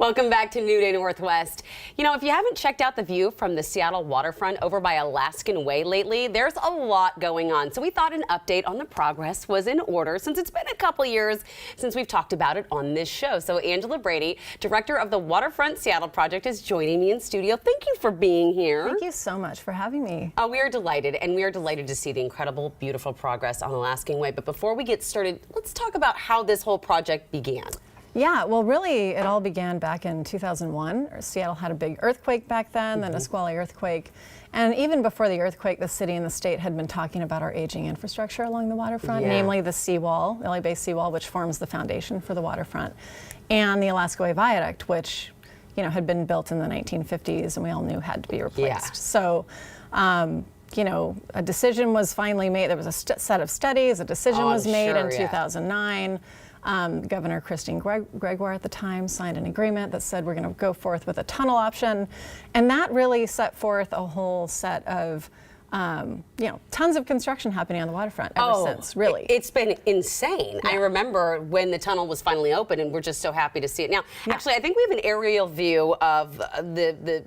Welcome back to New Day Northwest. You know, if you haven't checked out the view from the Seattle waterfront over by Alaskan Way lately, there's a lot going on. So we thought an update on the progress was in order since it's been a couple years since we've talked about it on this show. So Angela Brady, director of the Waterfront Seattle Project, is joining me in studio. Thank you for being here. Thank you so much for having me. We are delighted, and we are delighted to see the incredible, beautiful progress on Alaskan Way. But before we get started, let's talk about how this whole project began. Yeah, well, really, it all began back in 2001. Seattle had a big earthquake back then, the Nisqually earthquake. And even before the earthquake, the city and the state had been talking about our aging infrastructure along the waterfront, namely the seawall, the LA Bay seawall, which forms the foundation for the waterfront, and the Alaskan Way viaduct, which, you know, had been built in the 1950s and we all knew had to be replaced. Yeah. So, you know, a decision was finally made. There was a set of studies. A decision was made in 2009. Governor Christine Gregoire at the time signed an agreement that said we're going to go forth with a tunnel option, and that really set forth a whole set of you know, tons of construction happening on the waterfront ever since, really. It's been insane. Yeah. I remember when the tunnel was finally open, and we're just so happy to see it now. Yeah. Actually, I think we have an aerial view of the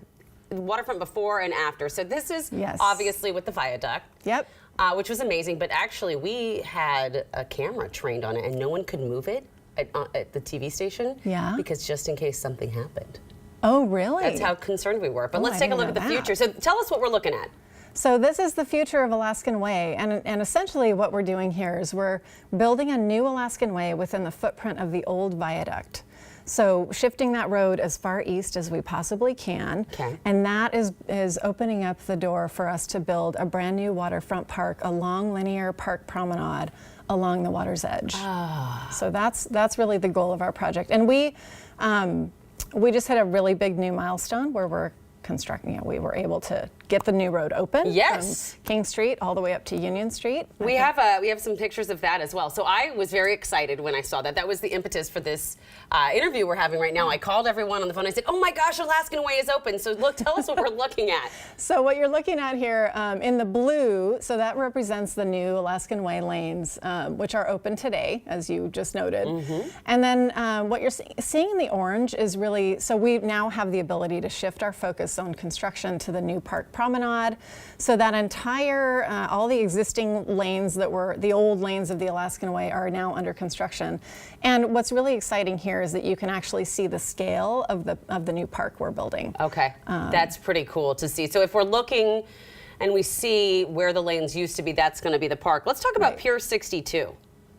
waterfront before and after. So this is obviously with the viaduct. Yep. Which was amazing, but actually we had a camera trained on it and no one could move it at the TV station because just in case something happened. Oh, really? That's how concerned we were. But let's take a look at the future. So tell us what we're looking at. So this is the future of Alaskan Way, and essentially what we're doing here is we're building a new Alaskan Way within the footprint of the old viaduct. So shifting that road as far east as we possibly can, and that is opening up the door for us to build a brand new waterfront park, a long linear park promenade along the water's edge. So that's really the goal of our project. And we just hit a really big new milestone where we're constructing. You know, we were able to get the new road open from King Street all the way up to Union Street. We have some pictures of that as well. So I was very excited when I saw that. That was the impetus for this interview we're having right now. I called everyone on the phone. I said, "Oh my gosh, Alaskan Way is open." So look, tell us what we're looking at. So what you're looking at here in the blue, so that represents the new Alaskan Way lanes, which are open today, as you just noted. And then what you're seeing in the orange is really, so we now have the ability to shift our focus on construction to the new park promenade. So that entire, all the existing lanes that were the old lanes of the Alaskan Way are now under construction. And what's really exciting here is that you can actually see the scale of the new park we're building. Okay, that's pretty cool to see. So if we're looking and we see where the lanes used to be, that's going to be the park. Let's talk about Pier 62.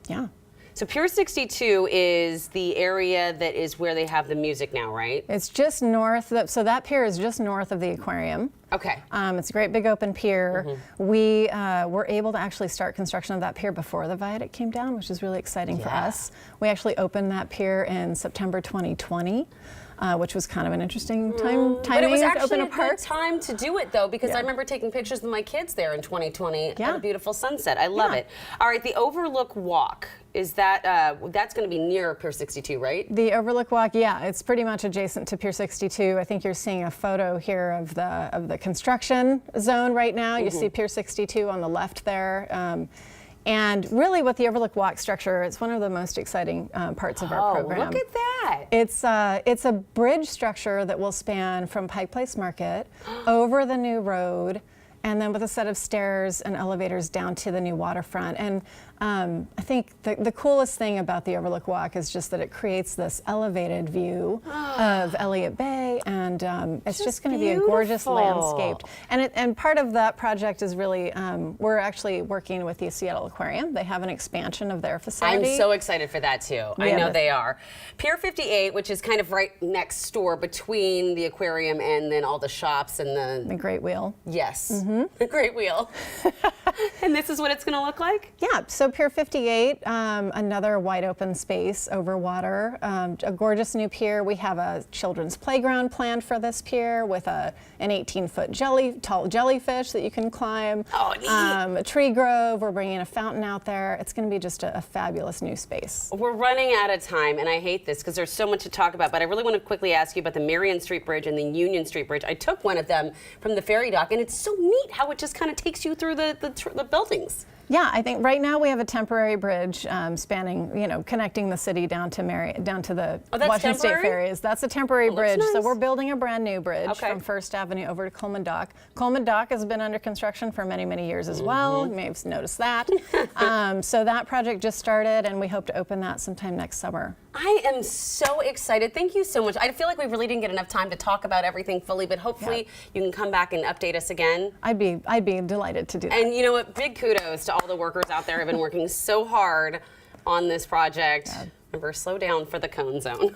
Yeah. So Pier 62 is the area that is where they have the music now, right? It's just north, so that pier is just north of the aquarium. Okay. It's a great big open pier. We were able to actually start construction of that pier before the viaduct came down, which is really exciting for us. We actually opened that pier in September 2020. Which was kind of an interesting timing but it was actually to open a park. Good time to do it though, because I remember taking pictures of my kids there in 2020 at a beautiful sunset. I love it. All right, the Overlook Walk, is that that's going to be near Pier 62, right? The Overlook Walk, yeah, it's pretty much adjacent to Pier 62. I think you're seeing a photo here of the construction zone right now. You see Pier 62 on the left there. And really what the Overlook Walk structure, it's one of the most exciting parts of our program. Look at that. It's a bridge structure that will span from Pike Place Market over the new road, and then with a set of stairs and elevators down to the new waterfront. And I think the coolest thing about the Overlook Walk is just that it creates this elevated view of Elliott Bay, and it's just going to be a gorgeous landscape. And part of that project is really, we're actually working with the Seattle Aquarium. They have an expansion of their facility. I'm so excited for that too. I know they are. Pier 58, which is kind of right next door between the aquarium and then all the shops and the Great Wheel. Yes, the Great Wheel. And this is what it's going to look like? Yeah, so Pier 58, another wide open space over water, a gorgeous new pier. We have a children's playground planned for this pier with an 18-foot tall jellyfish that you can climb. Oh, neat. A tree grove. We're bringing a fountain out there. It's going to be just a fabulous new space. We're running out of time, and I hate this because there's so much to talk about, but I really want to quickly ask you about the Marion Street Bridge and the Union Street Bridge. I took one of them from the ferry dock, and it's so neat how it just kind of takes you through the buildings. Yeah, I think right now we have a temporary bridge spanning, connecting the city down to the that's Washington State temporary? Ferries. That's a temporary bridge. nice. So we're building a brand new bridge Okay. from First Avenue over to Coleman Dock. Coleman Dock has been under construction for many, many years as well. You may have noticed that. So that project just started, and we hope to open that sometime next summer. I am so excited. Thank you so much. I feel like we really didn't get enough time to talk about everything fully, but hopefully you can come back and update us again. I'd be delighted to do that. And you know what? Big kudos to all the workers out there who have been working so hard on this project. Remember, slow down for the cone zone.